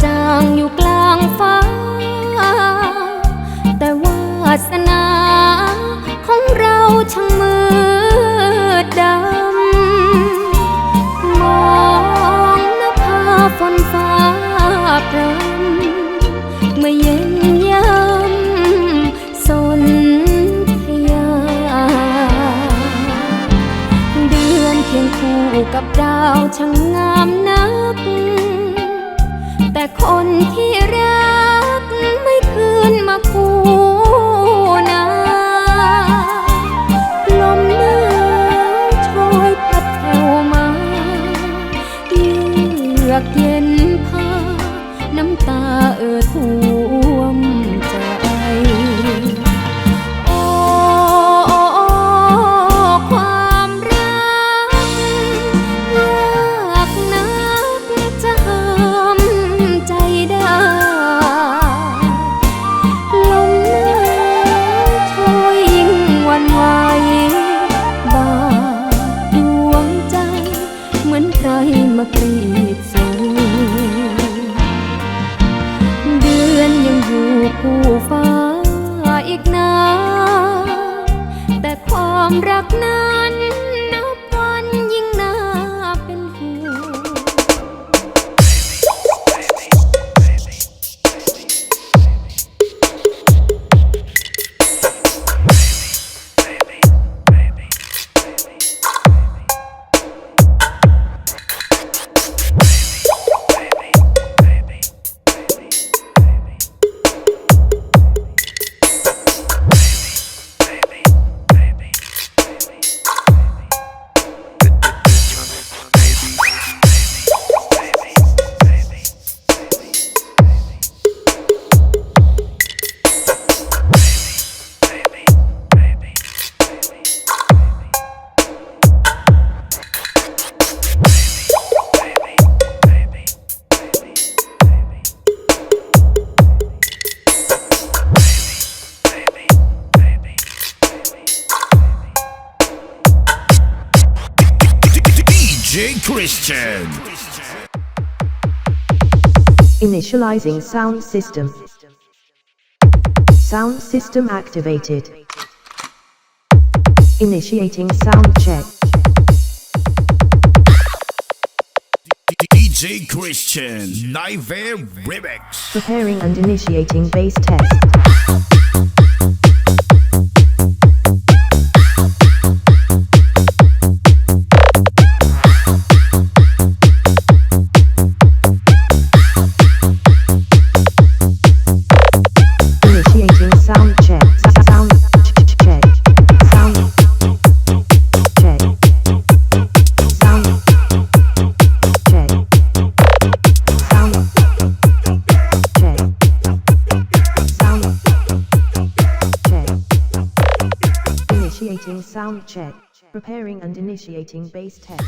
จางอยู่กลางฟ้าแต่วาสนาของเราช่างมืดดำมองนภาฝนฟ้าพรำเมื่อเย็นยำสนธยาเดือนเคียงคู่กับดาวช่างงามนักแต่คนที่รักไม่คืนมาคู่นาลมหนาวโชยพัดแผ่วมาเยือกเย็นพาน้ำตาท่วมใจโอ้ความรักยากนักจะห้ามใจได้ลมหนาวโชยยิ่งหวั่นไหวบาดดวงใจเหมือนใครมากรีดสูเดือนยังอยู่คู่ฟ้าอีกนานแต่ความรักนั้นนับวันยิ่งน่าเป็นห่วงChristian. Initializing sound system. Sound system activated. Initiating sound check. DJ Christian Nightmare Remix. Preparing and initiating bass test. Initiating sound check. Preparing and initiating bass test.